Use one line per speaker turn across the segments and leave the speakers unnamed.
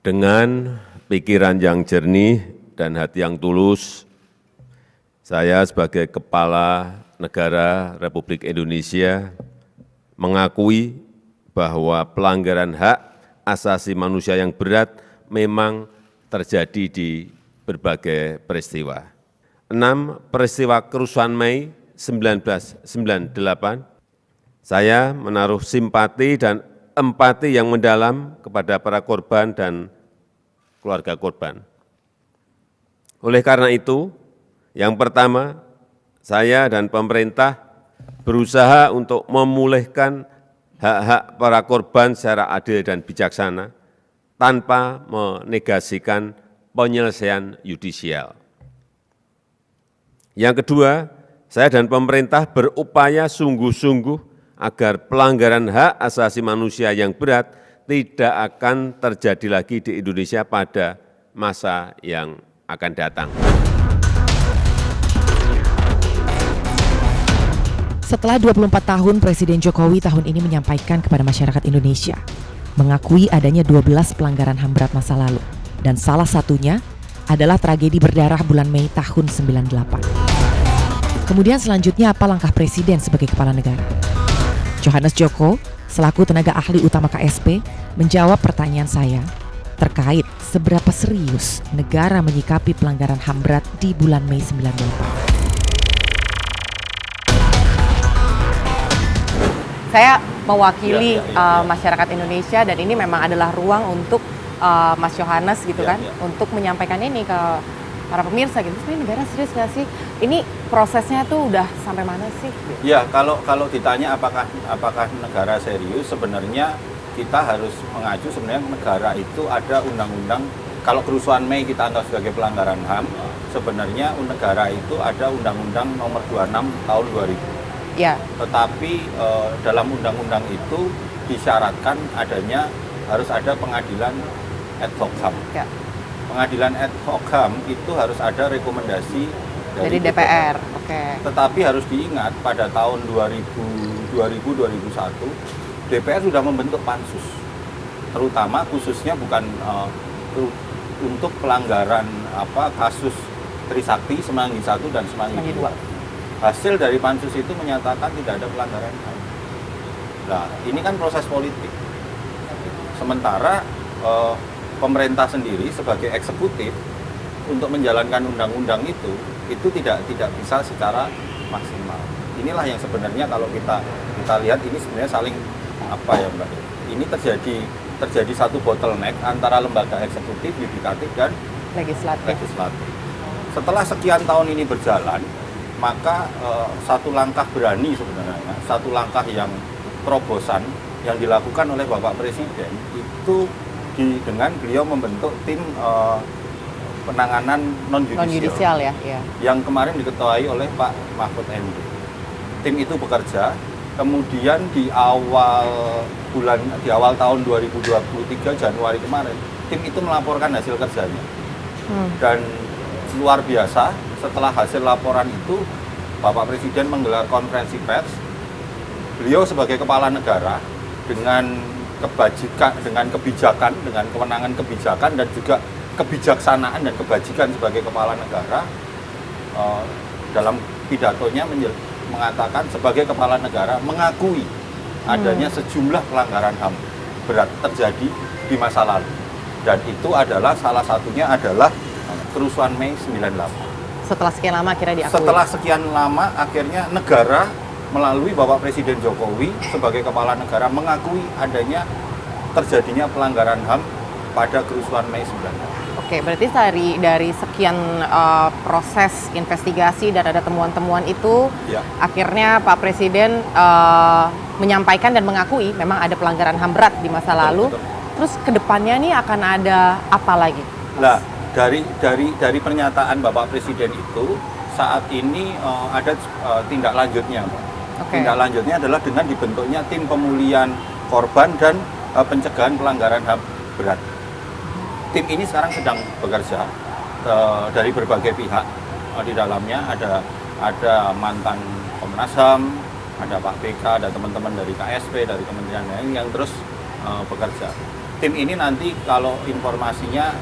Dengan pikiran yang jernih dan hati yang tulus, saya sebagai Kepala Negara Republik Indonesia mengakui bahwa pelanggaran hak asasi manusia yang berat memang terjadi di berbagai peristiwa. 6. Peristiwa kerusuhan Mei 1998, saya menaruh simpati dan empati yang mendalam kepada para korban dan keluarga korban. Oleh karena itu, yang pertama, saya dan pemerintah berusaha untuk memulihkan hak-hak para korban secara adil dan bijaksana tanpa menegasikan penyelesaian yudisial. Yang kedua, saya dan pemerintah berupaya sungguh-sungguh agar pelanggaran hak asasi manusia yang berat tidak akan terjadi lagi di Indonesia pada masa yang akan datang.
Setelah 24 tahun, Presiden Jokowi tahun ini menyampaikan kepada masyarakat Indonesia, mengakui adanya 12 pelanggaran HAM berat masa lalu, dan salah satunya adalah tragedi berdarah bulan Mei tahun 98. Kemudian selanjutnya apa langkah Presiden sebagai kepala negara? Johannes Joko, selaku tenaga ahli utama KSP, menjawab pertanyaan saya terkait seberapa serius negara menyikapi pelanggaran HAM berat di bulan Mei 98.
Saya mewakili masyarakat Indonesia dan ini memang adalah ruang untuk Mas Johannes gitu kan, untuk menyampaikan ini ke para pemirsa gitu. Sebenarnya negara serius nggak sih? Ini prosesnya tuh udah sampai mana sih?
Ya, kalau ditanya apakah negara serius, sebenarnya kita harus mengacu sebenarnya negara itu ada undang-undang. Kalau kerusuhan Mei kita anggap sebagai pelanggaran HAM, sebenarnya negara itu ada Undang-Undang Nomor 26 Tahun 2000.
Ya.
Tetapi dalam undang-undang itu disyaratkan adanya harus ada pengadilan ad hoc HAM. Ya. Pengadilan ad hoc HAM itu harus ada rekomendasi dari DPR.
Oke.
Tetapi harus diingat pada tahun 2000-2001 DPR sudah membentuk pansus, terutama khususnya bukan untuk pelanggaran kasus Trisakti, Semanggi 1 dan Semanggi 2. Hasil dari pansus itu menyatakan tidak ada pelanggaran HAM. Nah, ini kan proses politik. Sementara pemerintah sendiri sebagai eksekutif untuk menjalankan undang-undang itu tidak bisa secara maksimal. Inilah yang sebenarnya kalau kita lihat ini sebenarnya saling Mbak. Ini terjadi satu bottleneck antara lembaga eksekutif, yudikatif dan legislatif. Setelah sekian tahun ini berjalan, maka satu langkah berani sebenarnya, satu langkah yang terobosan yang dilakukan oleh Bapak Presiden itu dengan beliau membentuk tim penanganan non-judisial
ya.
Yang kemarin diketuai oleh Pak Mahfud MD. Tim itu bekerja, kemudian di awal tahun 2023 Januari kemarin, tim itu melaporkan hasil kerjanya. Dan luar biasa, setelah hasil laporan itu Bapak Presiden menggelar konferensi pers. Beliau sebagai kepala negara dengan kebijakan, dengan kewenangan kebijakan dan juga kebijaksanaan dan kebajikan sebagai kepala negara, dalam pidatonya mengatakan sebagai kepala negara mengakui adanya sejumlah pelanggaran HAM berat terjadi di masa lalu, dan itu adalah salah satunya adalah kerusuhan Mei 98.
Setelah sekian lama akhirnya diakui.
Setelah sekian lama akhirnya negara melalui Bapak Presiden Jokowi sebagai kepala negara mengakui adanya terjadinya pelanggaran HAM pada kerusuhan Mei 98.
Oke, berarti dari sekian proses investigasi dan ada temuan-temuan itu, akhirnya Pak Presiden menyampaikan dan mengakui memang ada pelanggaran HAM berat di masa lalu.
Betul.
Terus kedepannya nih akan ada apa lagi?
Nah, dari pernyataan Bapak Presiden itu saat ini ada tindak lanjutnya, Pak.
Okay.
Tindak lanjutnya adalah dengan dibentuknya tim pemulihan korban dan pencegahan pelanggaran HAM berat. Tim ini sekarang sedang bekerja dari berbagai pihak. Di dalamnya ada mantan Komnas HAM, ada Pak BK, ada teman-teman dari KSP, dari kementerian lain yang terus bekerja. tim ini nanti kalau informasinya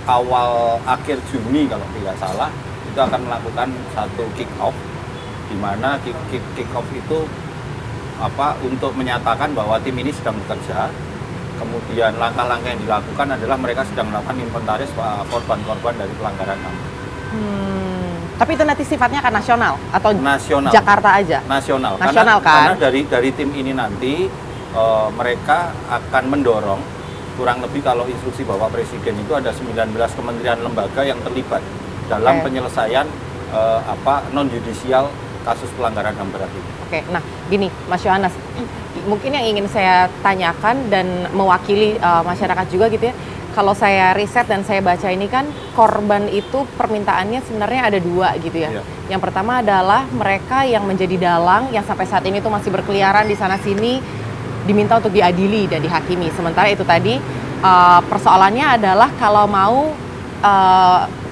awal akhir Juni kalau tidak salah itu akan melakukan satu kick off, di mana kick off itu untuk menyatakan bahwa tim ini sedang bekerja. Kemudian langkah-langkah yang dilakukan adalah mereka sedang melakukan inventaris korban-korban dari pelanggaran HAM.
Tapi itu nanti sifatnya akan nasional atau
Nasional.
Jakarta aja?
Nasional.
Nasional
Karena
kan?
dari tim ini nanti mereka akan mendorong, kurang lebih kalau instruksi Bapak Presiden itu ada 19 kementerian lembaga yang terlibat dalam penyelesaian non judicial kasus pelanggaran HAM berat ini.
Oke, nah gini Mas Yohanes, mungkin yang ingin saya tanyakan dan mewakili masyarakat juga gitu ya. Kalau saya riset dan saya baca ini kan korban itu permintaannya sebenarnya ada dua gitu ya.
Iya.
Yang pertama adalah mereka yang menjadi dalang yang sampai saat ini tuh masih berkeliaran di sana sini diminta untuk diadili dan dihakimi. Sementara itu tadi persoalannya adalah kalau mau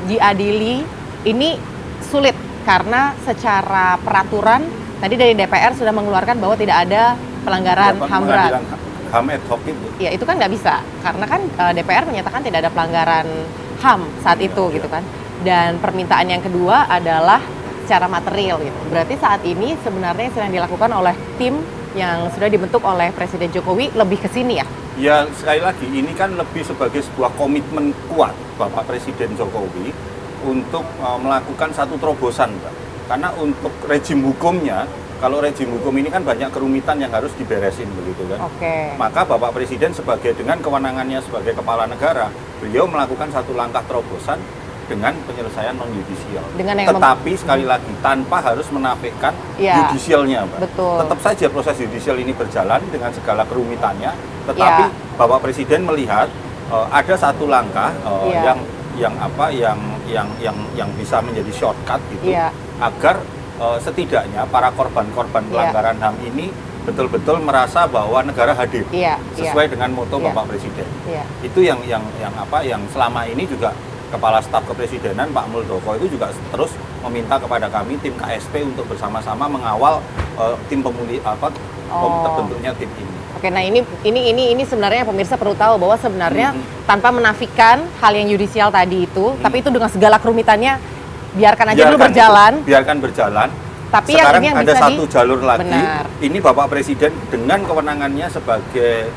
diadili ini sulit karena secara peraturan tadi dari DPR sudah mengeluarkan bahwa tidak ada pelanggaran HAM berat.
HAM ad hoc itu.
Ya itu kan nggak bisa karena kan DPR menyatakan tidak ada pelanggaran HAM saat itu gitu kan. Dan permintaan yang kedua adalah secara material gitu. Berarti saat ini sebenarnya yang sedang dilakukan oleh tim yang sudah dibentuk oleh Presiden Jokowi lebih ke sini ya?
Ya sekali lagi ini kan lebih sebagai sebuah komitmen kuat Bapak Presiden Jokowi untuk melakukan satu terobosan, Mbak. Karena untuk rejim hukumnya, kalau rejim hukum ini kan banyak kerumitan yang harus diberesin begitu kan.
Oke.
Maka Bapak Presiden sebagai dengan kewenangannya sebagai kepala negara, beliau melakukan satu langkah terobosan dengan penyelesaian non yudisial. Tetapi sekali lagi tanpa harus menafikan yudisialnya, Mbak.
Betul.
Tetap saja proses yudisial ini berjalan dengan segala kerumitannya, tetapi Bapak Presiden melihat ada satu langkah yang bisa menjadi shortcut gitu agar setidaknya para korban-korban pelanggaran HAM ini betul-betul merasa bahwa negara hadir sesuai dengan moto Bapak Presiden. Itu yang selama ini juga Kepala Staf Kepresidenan Pak Muldoko itu juga terus meminta kepada kami tim KSP untuk bersama-sama mengawal tim terbentuknya tim ini.
Oke, nah ini sebenarnya pemirsa perlu tahu bahwa sebenarnya tanpa menafikan hal yang yudisial tadi itu, tapi itu dengan segala kerumitannya biarkan aja dulu berjalan.
Biarkan berjalan.
Tapi
sekarang
yang
ada satu jalur lagi.
Benar.
Ini Bapak Presiden dengan kewenangannya sebagai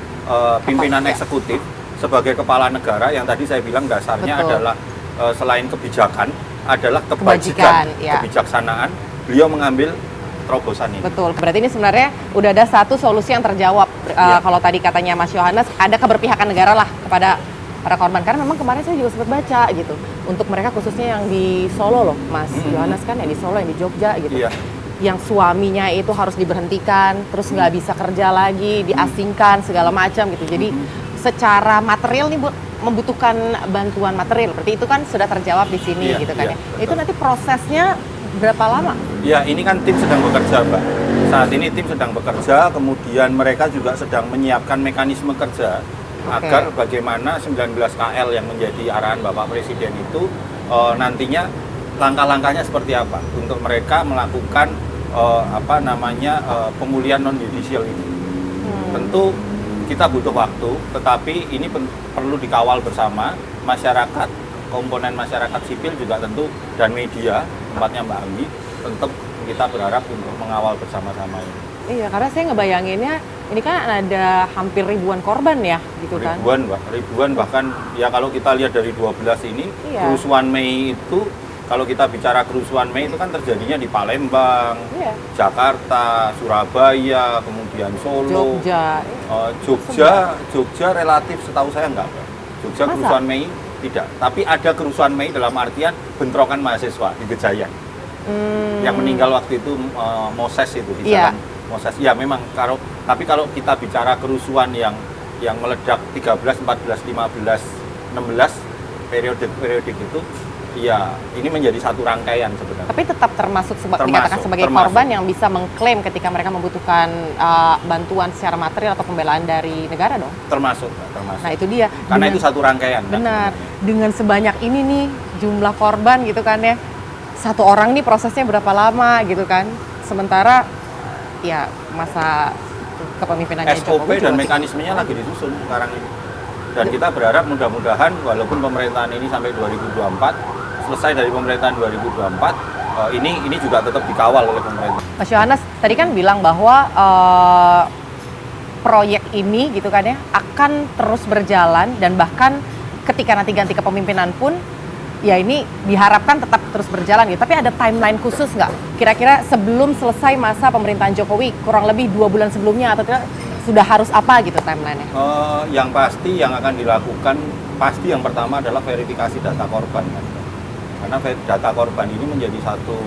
pimpinan eksekutif, sebagai kepala negara yang tadi saya bilang dasarnya adalah selain kebijakan adalah kebijaksanaan. Beliau mengambil terobosan ini. Betul.
Berarti ini sebenarnya udah ada satu solusi yang terjawab. Kalau tadi katanya Mas Yohanes, ada keberpihakan negara lah kepada para korban. Karena memang kemarin saya juga sempat baca gitu. Untuk mereka khususnya yang di Solo loh, Mas Yohanes kan yang di Solo, yang di Jogja gitu. Yang suaminya itu harus diberhentikan, terus nggak bisa kerja lagi, diasingkan segala macam gitu. Jadi secara material nih Bu, membutuhkan bantuan material. Berarti itu kan sudah terjawab di sini gitu kan ya. Itu nanti prosesnya berapa lama?
Ya, ini kan tim sedang bekerja, Mbak. Saat ini tim sedang bekerja, kemudian mereka juga sedang menyiapkan mekanisme kerja agar bagaimana 19 KL yang menjadi arahan Bapak Presiden itu nantinya langkah-langkahnya seperti apa untuk mereka melakukan pemulihan non judicial ini. Tentu kita butuh waktu, tetapi ini perlu dikawal bersama masyarakat, komponen masyarakat sipil juga tentu, dan media, tempatnya Mbak Anggi, tentu kita berharap untuk mengawal bersama-sama ini.
Iya, karena saya ngebayanginnya ini kan ada hampir ribuan korban ya, gitu kan?
Ribuan bahkan ya kalau kita lihat dari 12 ini, kerusuhan Mei itu, kalau kita bicara kerusuhan Mei itu kan terjadinya di Palembang, Jakarta, Surabaya, kemudian Solo, Jogja relatif setahu saya enggak. Jogja kerusuhan Mei tidak, tapi ada kerusuhan Mei dalam artian bentrokan mahasiswa di Gejayan. Yang meninggal waktu itu Moses itu di jalan Moses. Ya memang tapi kalau kita bicara kerusuhan yang meledak 13, 14, 15, 16 periode itu, ya ini menjadi satu rangkaian sebenarnya. Tapi
tetap dikatakan sebagai korban yang bisa mengklaim ketika mereka membutuhkan bantuan secara material atau pembelaan dari negara dong?
Termasuk.
Nah itu dia.
Karena itu satu rangkaian.
Benar. Dengan sebanyak ini nih jumlah korban gitu kan ya, satu orang nih prosesnya berapa lama gitu kan? Sementara ya masa kepemimpinannya
SOP dan mekanismenya lagi disusun sekarang ini. Dan kita berharap mudah-mudahan walaupun pemerintahan ini sampai 2024, selesai dari pemerintahan 2024, ini juga tetap dikawal oleh pemerintah.
Mas Yohanes tadi kan bilang bahwa proyek ini gitu kan ya akan terus berjalan dan bahkan ketika nanti ganti kepemimpinan pun ya ini diharapkan tetap terus berjalan gitu. Tapi ada timeline khusus nggak? Kira-kira sebelum selesai masa pemerintahan Jokowi kurang lebih 2 bulan sebelumnya atau tidak sudah harus apa gitu timelinenya?
Yang pasti yang akan dilakukan pasti yang pertama adalah verifikasi data korban kan. Karena data korban ini menjadi satu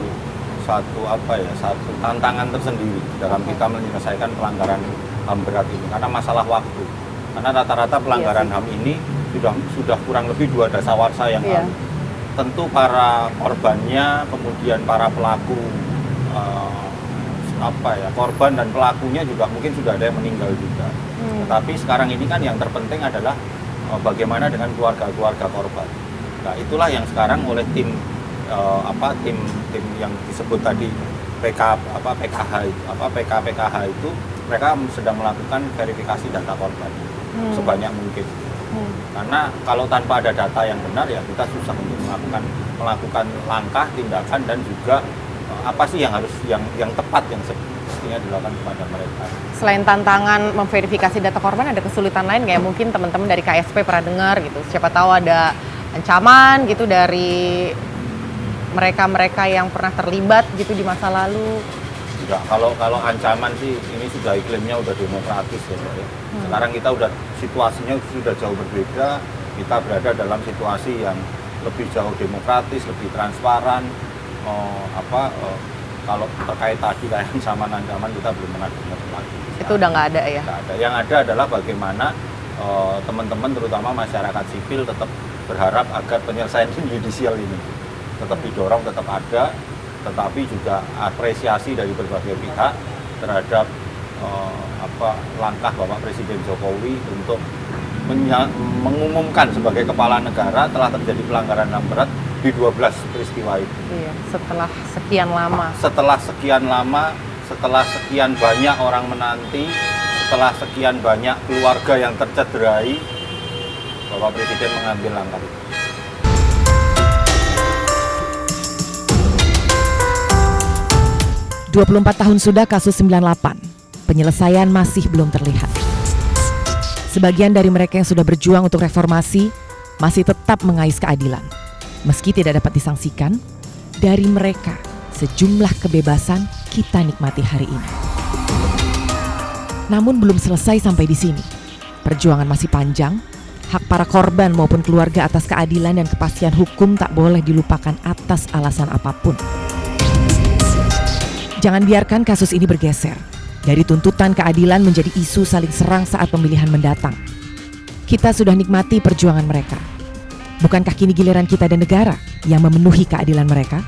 tantangan tersendiri dalam kita menyelesaikan pelanggaran HAM berat ini karena masalah waktu. Karena rata-rata pelanggaran HAM ini sudah kurang lebih 2 dasawarsa yang lalu. Tentu para korbannya, kemudian para pelaku korban dan pelakunya juga mungkin sudah ada yang meninggal juga. Tetapi sekarang ini kan yang terpenting adalah bagaimana dengan keluarga-keluarga korban. Nah, itulah yang sekarang oleh tim yang disebut tadi PKPKH itu mereka sedang melakukan verifikasi data korban sebanyak mungkin. Karena kalau tanpa ada data yang benar ya kita susah untuk melakukan langkah, tindakan dan juga apa sih yang harus yang tepat yang semestinya dilakukan kepada mereka.
Selain tantangan memverifikasi data korban, ada kesulitan lain nggak ya? Mungkin teman-teman dari KSP pernah dengar gitu. Siapa tahu ada ancaman gitu dari mereka-mereka yang pernah terlibat gitu di masa lalu.
Enggak, kalau ancaman sih ini sudah iklimnya udah demokratis ya. Sekarang kita situasinya sudah jauh berbeda. Kita berada dalam situasi yang lebih jauh demokratis, lebih transparan. Kalau terkait tadi kayak ancaman kita belum pernah dengar lagi.
Itu udah nggak ada ya?
Nggak ada. Yang ada adalah bagaimana teman-teman terutama masyarakat sipil tetap berharap agar penyelesaian judicial ini tetap didorong, tetap ada, tetapi juga apresiasi dari berbagai pihak terhadap langkah Bapak Presiden Jokowi untuk mengumumkan sebagai kepala negara telah terjadi pelanggaran HAM berat di 12 peristiwa itu.
Iya, setelah sekian lama.
Setelah sekian lama, setelah sekian banyak orang menanti, setelah sekian banyak keluarga yang tercederai, Bapak Presiden mengambil langkah itu.
...24 tahun sudah kasus 98, penyelesaian masih belum terlihat. Sebagian dari mereka yang sudah berjuang untuk reformasi masih tetap mengais keadilan. Meski tidak dapat disangsikan, dari mereka sejumlah kebebasan kita nikmati hari ini. Namun belum selesai sampai di sini. Perjuangan masih panjang, hak para korban maupun keluarga atas keadilan dan kepastian hukum tak boleh dilupakan atas alasan apapun. Jangan biarkan kasus ini bergeser dari tuntutan keadilan menjadi isu saling serang saat pemilihan mendatang. Kita sudah nikmati perjuangan mereka. Bukankah kini giliran kita dan negara yang memenuhi keadilan mereka?